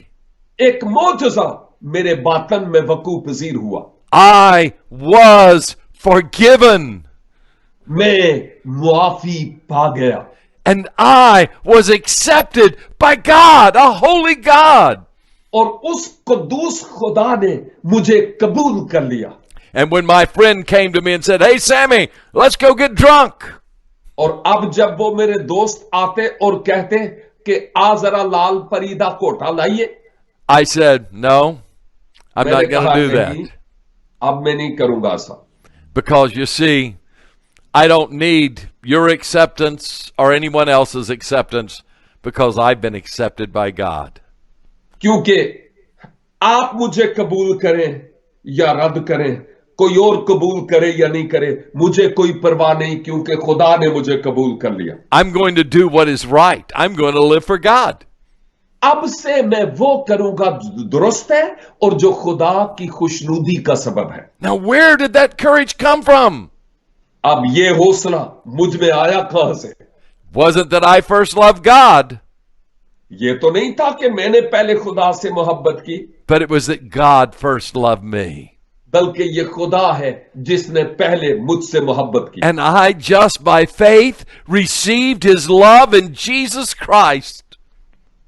एक मोजज़ा मेरे बातन में वकूअ पज़ीर हुआ। I was forgiven मैं मुआफी पा गया and I was accepted by God, a holy God. और उस कुद्दूस खुदा ने मुझे कबूल कर लिया। And when my friend came to me and said, "Hey, Sammy, let's go get drunk," और अब जब वो मेरे दोस्त आते और कहते कि आ जरा लाल परीदा कोटा लाइए, I said, "No, I'm मैंने not going कहा, to do "नहीं, that." अब मैं नहीं करूंगा ऐसा, Because you see, I don't need your acceptance or anyone else's acceptance because I've been accepted by God. क्योंकि आप मुझे कबूल करें या रद्द करें, कोई और कबूल करे या नहीं करे, मुझे कोई परवाह नहीं, क्योंकि खुदा ने मुझे कबूल कर लिया। I'm going to do what is right. I'm going to live for God. अब से मैं वो करूंगा जो दुरुस्त है और जो खुदा की खुशनुदी का सबब है। Now, where did that courage come from? अब ये हौसला मुझ में आया कहां से? Wasn't that I first loved God, ये तो नहीं था कि मैंने पहले खुदा से मोहब्बत की, but it was that God first loved me. बल्कि ये खुदा है जिसने पहले मुझसे मोहब्बत की। And I just by faith received his love in Jesus Christ.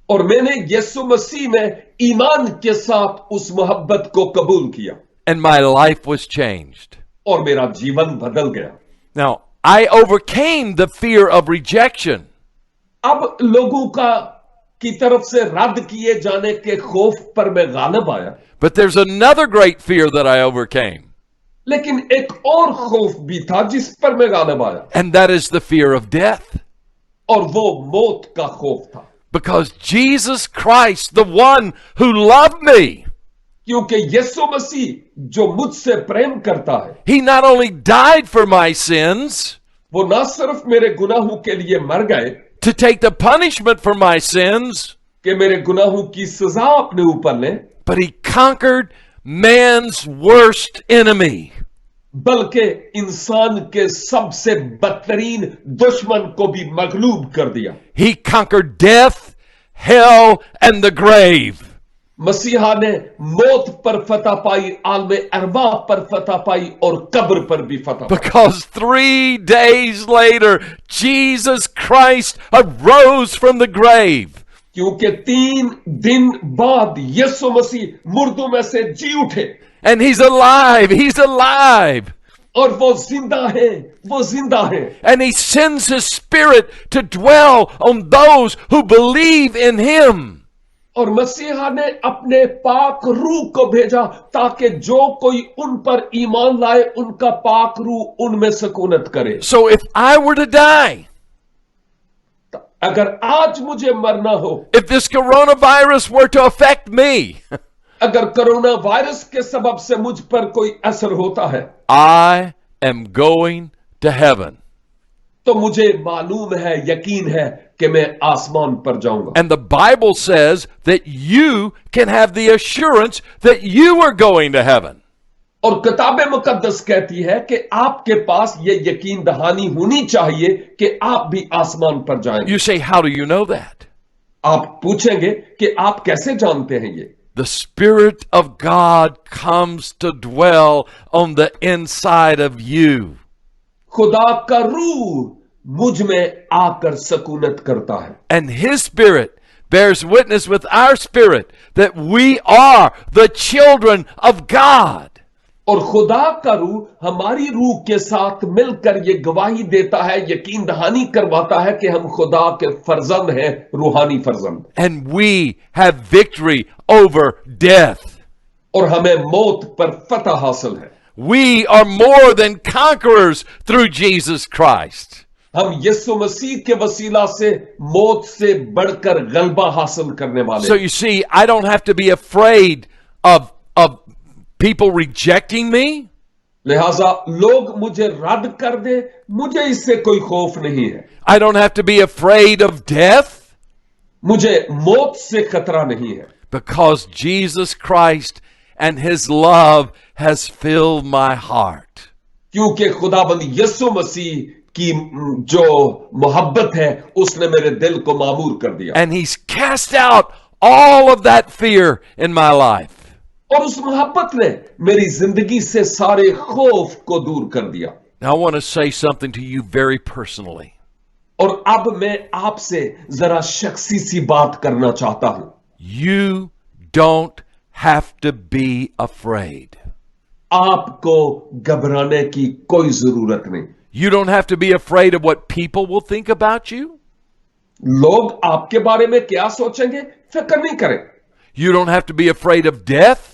और मैंने यीशु मसीह में ईमान के साथ उस मोहब्बत को कबूल किया And my life was changed. और मेरा जीवन बदल गया। Now, I overcame the fear of rejection. अब लोगों की तरफ से रद्द किए जाने के खौफ पर मैं गालिब आया, But there's another great fear that I overcame, लेकिन एक और खौफ भी था जिस पर मैं गालिब आया, and that is the fear of death. और वो मौत का खौफ था। Because Jesus Christ, the one who loved me, क्योंकि यीशु मसीह जो मुझसे प्रेम करता है, he not only died for my sins, वो ना सिर्फ मेरे गुनाहों के लिए मर गए, to take the punishment for my sins, कि मेरे गुनाहों की सजा अपने ऊपर लें, but he conquered man's worst enemy. बल्कि इंसान के सबसे बदतरीन दुश्मन को भी मगलूब कर दिया। He conquered death, hell, and the grave. मसीहा ने मौत पर फतह पाई, आलम अरवाह पर फतह पाई और कब्र पर भी फतह पाई। Because 3 days later, Jesus Christ arose from the grave. क्योंकि 3 दिन बाद यीशु मसीह मुर्दों में से जी उठे And he's alive. He's alive. और वो जिंदा है, वो जिंदा है। And he sends his spirit to dwell on those who believe in him. और मसीहा ने अपने पाक रूह को भेजा ताकि जो कोई उन पर ईमान लाए उनका पाक रूह उनमें सकूनत करे। So if I were to die, अगर आज मुझे मरना हो, if this coronavirus were to affect me, अगर कोरोना वायरस के सबब से मुझ पर कोई असर होता है, I am going to heaven. तो मुझे मालूम है, यकीन है कि मैं आसमान पर जाऊंगा। And the Bible says that you can have the assurance that you are going to heaven. और किताब मुकद्दस कहती है कि आपके पास ये यकीन दहानी होनी चाहिए कि आप भी आसमान पर जाएंगे। You say, how do you know that? आप पूछेंगे कि आप कैसे जानते हैं ये? The Spirit of God comes to dwell on the inside of you. खुदा का रूह मुझ में आकर सकूनत करता है। And His Spirit bears witness with our spirit that we are the children of God. और खुदा का रूह हमारी रूह के साथ मिलकर ये गवाही देता है, यकीन दहानी करवाता है कि हम खुदा के फर्जंद हैं, रूहानी फर्जंद। And we have victory over death. और हमें मौत पर फतह हासिल है। We are more than conquerors through Jesus Christ. हम यीशु मसीह के वसीला से मौत से बढ़कर गलबा हासिल करने वाले So हैं। you see, I don't have to be afraid of people rejecting me. लिहाजा लोग मुझे रद्द कर दे, मुझे इससे कोई खौफ नहीं है। I don't have to be afraid of death मुझे मौत से खतरा नहीं है, because Jesus Christ and His love has filled my heart. क्योंकि खुदाबंद यीशु मसीह की जो मोहब्बत है उसने मेरे दिल को मामूर कर दिया। And He's cast out all of that fear in my life. और उस मोहब्बत ने मेरी जिंदगी से सारे खौफ को दूर कर दिया। Now I want to say something to you very personally. और अब मैं आपसे जरा शख्सी सी बात करना चाहता हूं। You don't have to be afraid. आपको घबराने की कोई जरूरत नहीं। You don't have to be afraid of what people will think about you. लोग आपके बारे में क्या सोचेंगे, फिक्र नहीं करें। You don't have to be afraid of death.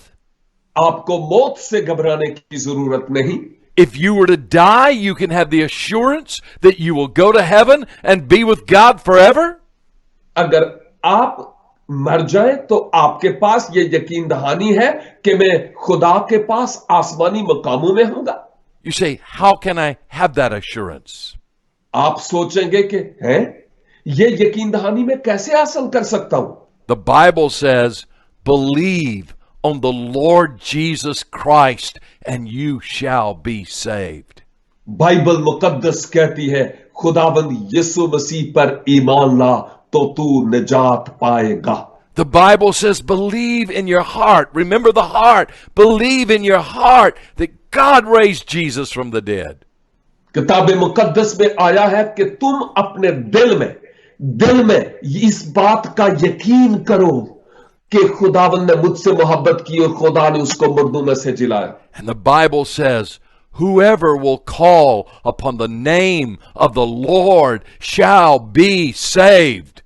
आपको मौत से घबराने की जरूरत नहीं। If you were to die, you can have the assurance that you will go to heaven and be with God forever. अगर आप मर जाए तो आपके पास ये यकीन दहानी है कि मैं खुदा के पास आसमानी मकामों में हूंगा। You say, how can I have that assurance? आप सोचेंगे कि हैं ये यकीन दहानी मैं कैसे हासिल कर सकता हूं? The Bible says, believe on the Lord Jesus Christ and you shall be saved. Bible मुकद्दस कहती है खुदाबंद यीशु मसीह पर ईमान ला तो तू निजात पाएगा। The Bible says, believe in your heart. Remember the heart. Believe in your heart that God raised Jesus from the dead. किताब मुकद्दस में आया है कि तुम अपने दिल में इस बात का यकीन करो कि खुदावंद ने मुझसे मोहब्बत की और खुदा ने उसको मुर्दों में से जिलाया। And the Bible says, whoever will call upon the name of the Lord shall be saved.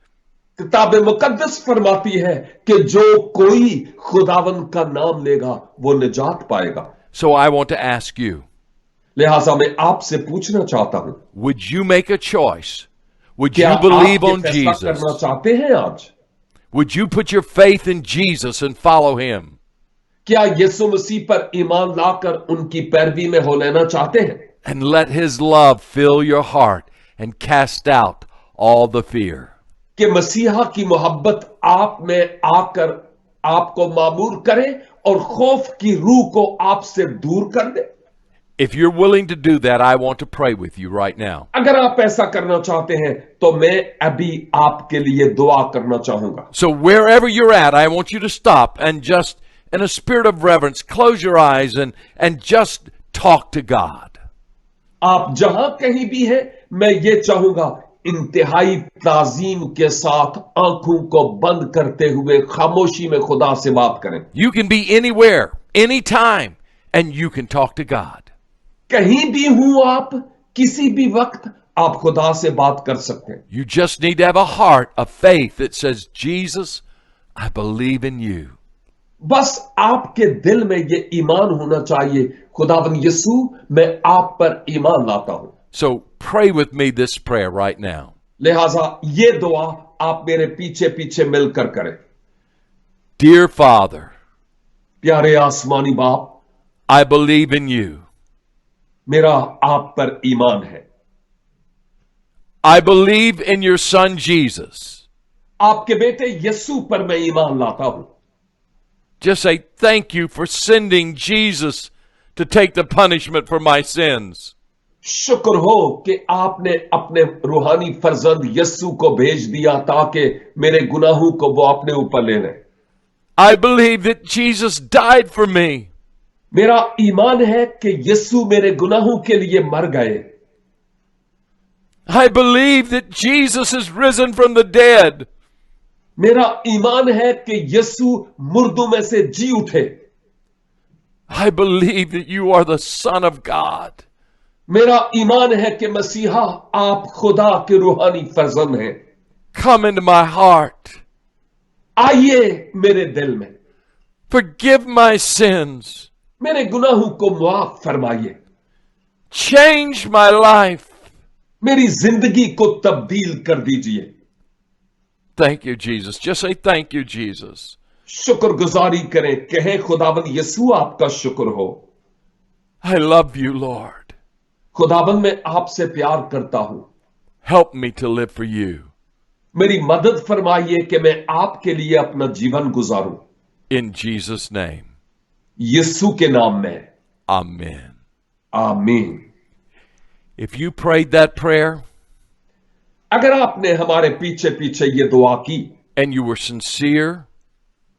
किताब मुकद्दस फरमाती है कि जो कोई खुदावंद का नाम लेगा वो निजात पाएगा। So I want to ask you, लिहाजा मैं आपसे पूछना चाहता हूं, would you make a choice? Would क्या you believe आप on ये फैसला Jesus? करना चाहते हैं आज? Would you put your faith in Jesus and follow him? क्या यीशु मसीह पर ईमान लाकर उनकी पैरवी में हो लेना चाहते हैं? And let his love fill your heart and cast out all the fear. कि मसीहा की मोहब्बत आप में आकर आपको मामूर करे और खौफ की रूह को आपसे दूर कर दे। If you're willing to do that, I want to pray with you right now. अगर आप ऐसा करना चाहते हैं तो मैं अभी आपके लिए दुआ करना चाहूंगा। So wherever you're at, I want you to stop and just, in a spirit of reverence, close your eyes and just talk to God. आप जहां कहीं भी हैं, मैं ये चाहूंगा इंतहाई ताजीम के साथ आंखों को बंद करते हुए खामोशी में खुदा से बात करें। You can be anywhere, anytime, and you can talk to God. कहीं भी हूं आप, किसी भी वक्त आप खुदा से बात कर सकते हैं। You just need to have a heart of faith that says, Jesus, I believe in you. बस आपके दिल में ये ईमान होना चाहिए, खुदावन यीशु मैं आप पर ईमान लाता हूं। So pray with me this prayer right now. लिहाजा ये दुआ आप मेरे पीछे पीछे मिलकर करें। Dear Father, प्यारे आसमानी बाप, I believe in you. मेरा आप पर ईमान है। I believe in your son Jesus. आपके बेटे यीशु पर मैं ईमान लाता हूं। Just say thank you for sending Jesus to take the punishment for my sins. शुक्र हो कि आपने अपने रूहानी फर्जंद यीशु को भेज दिया ताकि मेरे गुनाहों को वो अपने ऊपर ले लें। I believe that Jesus died for me. मेरा ईमान है कि यीशु मेरे गुनाहों के लिए मर गए। I believe that Jesus is risen from the dead. मेरा ईमान है कि यीशु मुर्दों में से जी उठे। I believe that you are the Son of God. मेरा ईमान है कि मसीहा आप खुदा के रूहानी फर्जंद हैं। Come into my heart. आइए मेरे दिल में, Forgive my sins. मेरे गुनाहों को मुआफ फरमाइए, Change my life. मेरी जिंदगी को तब्दील कर दीजिए। Thank you, Jesus. Just say thank you, Jesus. शुक्रगुजारी करें, कहें खुदाबंद यीशु आपका शुक्र हो। I love you, Lord. खुदाबंद मैं आपसे प्यार करता हूं। Help me to live for you. मेरी मदद फरमाइए कि मैं आपके लिए अपना जीवन गुजारूं। In Jesus' name. यीशु के नाम में, Amen. आमीन। If you prayed that prayer अगर आपने हमारे पीछे पीछे ये दुआ की and you were sincere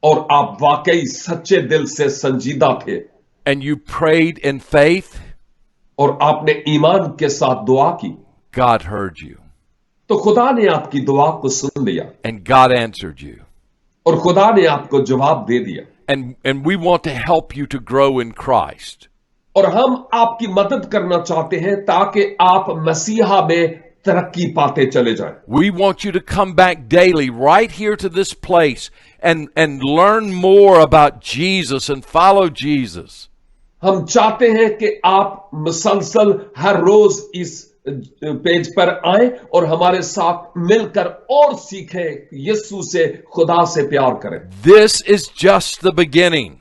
और आप वाकई सच्चे दिल से संजीदा थे and you prayed in faith, और आपने ईमान के साथ दुआ की, God heard you तो खुदा ने आपकी दुआ को सुन लिया and God answered you. और खुदा ने आपको जवाब दे दिया। And we want to help you to grow in Christ. और हम आपकी मदद करना चाहते हैं ताकि आप मसीहा में तरक्की पाते चले जाएं। We want you to come back daily right here to this place and learn more about Jesus and follow Jesus. हम चाहते हैं कि आप मुसलसल हर रोज इस पेज पर आएं और हमारे साथ मिलकर और सीखें, यीशु से, खुदा से प्यार करें। This is just the beginning.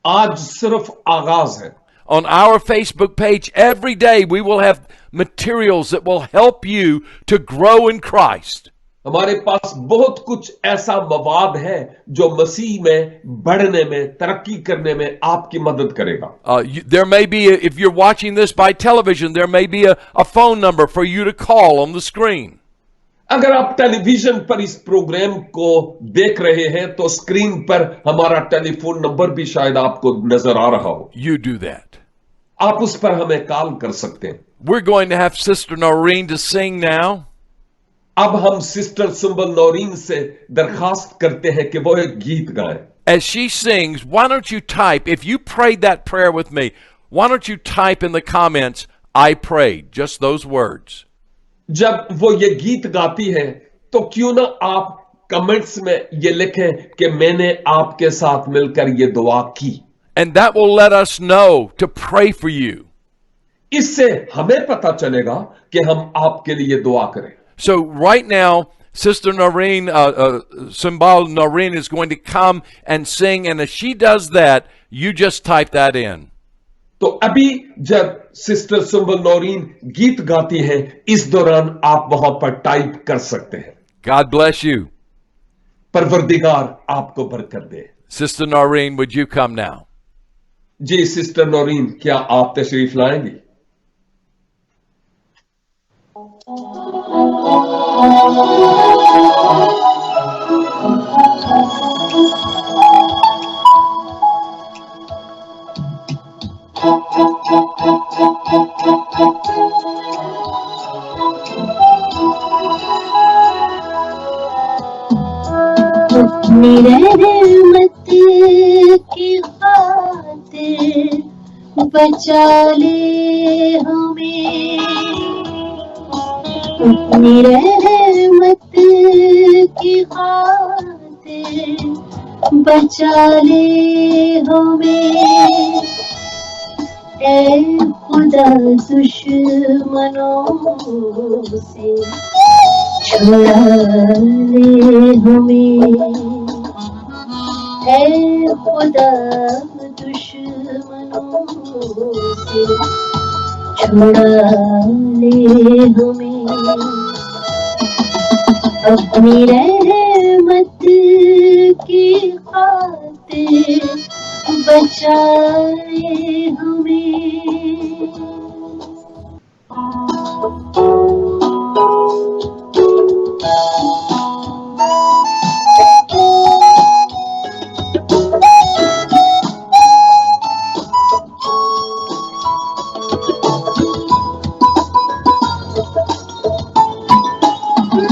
आज सिर्फ आगाज है। On our Facebook page, every day we will have materials that will help you to grow in Christ. हमारे पास बहुत कुछ ऐसा मवाद है जो मसीह में बढ़ने में, तरक्की करने में आपकी मदद करेगा। There may be, if you're watching this by television, there may be a phone number for you to call on the screen. अगर आप टेलीविजन पर इस प्रोग्राम को देख रहे हैं तो स्क्रीन पर हमारा टेलीफोन नंबर भी शायद आपको नजर आ रहा हो। You do that. आप उस पर हमें कॉल कर सकते हैं। We're going to have Sister Noreen to sing now. अब हम सिस्टर सुंबल नौरीन से दरखास्त करते हैं कि वो एक गीत गाएं। As she sings, why don't you type, if you prayed that prayer with me, why don't you type in the comments, I prayed, just those words. जब वो ये गीत गाती है तो क्यों ना आप कमेंट्स में ये लिखें कि मैंने आपके साथ मिलकर ये दुआ की। And that will let us know to pray for you. इससे हमें पता चलेगा कि हम आपके लिए दुआ करें। So right now, Sister Noreen, Simbal Noreen is going to come and sing, and as she does that, you just type that in. तो अभी जब सिस्टर सुंबल नौरीन गीत गाती हैं, इस दौरान आप वहां पर टाइप कर सकते हैं। God bless you. परवरदिगार आपको बरकत दे। Sister Noreen, would you come now? जी सिस्टर नौरीन, क्या आप तशरीफ लाएंगी? अपनी रहमत की खातिर बचा ले हमें, अपनी रहमत की खातिर बचा ले हमें। ऐ खुदा दुश्मनों से छुड़ा ले हमें, ऐ खुदा दुश्मनों से छुड़ा ले हमें। अपनी रहमत की खातिर बचा ले हमें।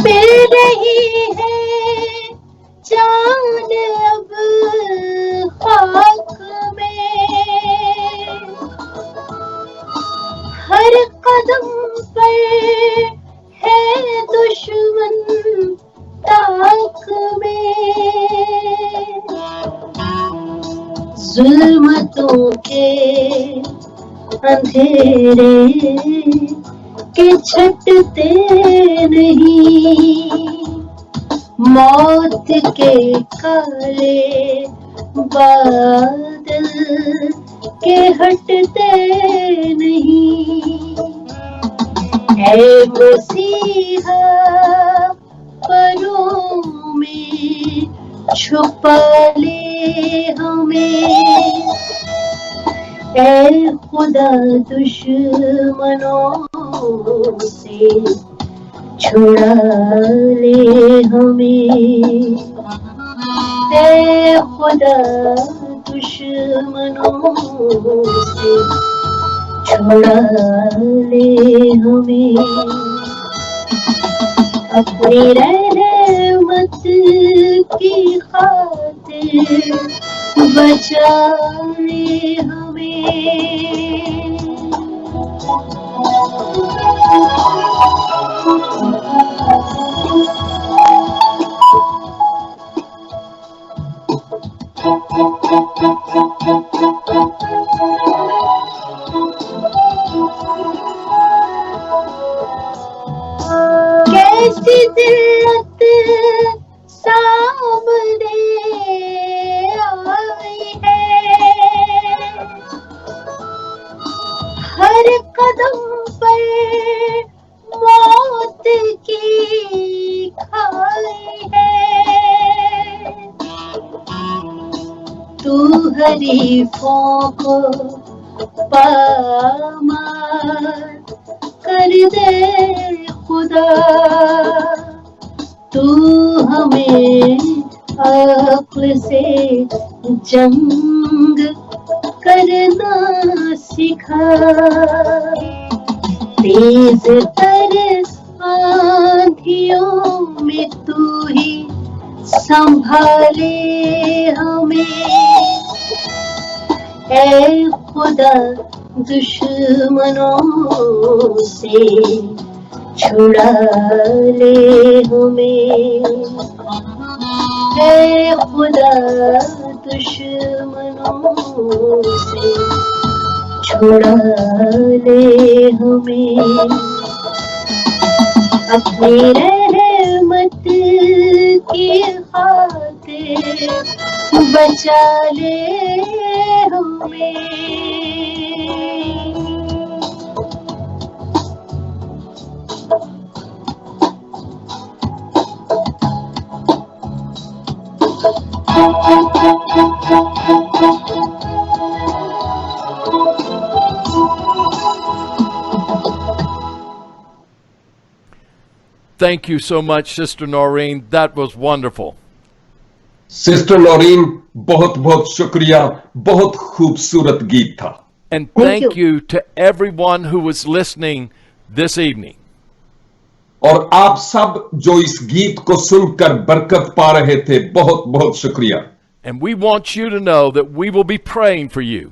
मिल रही है चांद अब खाक में, हर कदम पर है दुश्मन ताक में। जुल्मतों के अंधेरे के छटते नहीं, मौत के काले बादल के हटते नहीं। ऐ मसीहा परों में छुपा ले हमें, ऐ खुदा दुश्मनों से छुड़ा ले हमें, ऐ खुदा दुश्मनों से छुड़ा ले हमें। अपनी रहमत की खातिर बचा ले हमें। कैसी जिल्लत सामने आई है, हर कदम पर मौत की खाई है। तू हरीफों को पामार कर दे खुदा, तू हमें अक्ल से जंग करना सिखा। तेज तर आंधियों में तू ही संभाले हमें, ऐ खुदा दुश्मनों से छुड़ा ले हमें, ऐ खुदा दुश्मनों से छुड़ा ले हमें। अपनी रहमत की खातिर बचा ले हमें। Thank you so much, Sister Noreen. That was wonderful. Sister Naureen, बहुत बहुत शुक्रिया, बहुत खूबसूरत गीत था। And Thank thank you. you to everyone who was listening this evening. और आप सब जो इस गीत को सुनकर बरकत पा रहे थे, बहुत बहुत शुक्रिया। And we want you to know that we will be praying for you.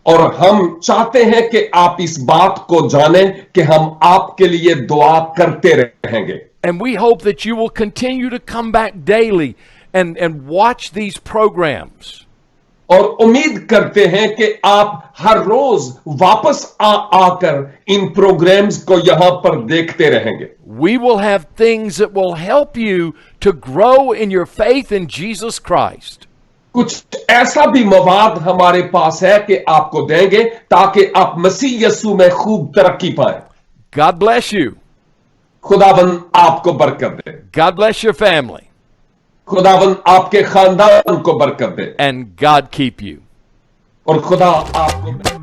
और हम चाहते हैं कि आप इस बात को जानें कि हम आपके लिए दुआ करते रहेंगे। And we hope that you will continue to come back daily and watch these programs. और उम्मीद करते हैं कि आप हर रोज वापस आकर इन प्रोग्राम्स को यहां पर देखते रहेंगे। We will have things that will help you to grow in your faith in Jesus Christ. कुछ ऐसा भी मवाद हमारे पास है कि आपको देंगे ताकि आप मसीह यीशु में खूब तरक्की पाएं। God bless you. खुदावन आपको बरकत दे। God bless your family. खुदावन आपके खानदान को बरकत दे And God keep you. और खुदा आपको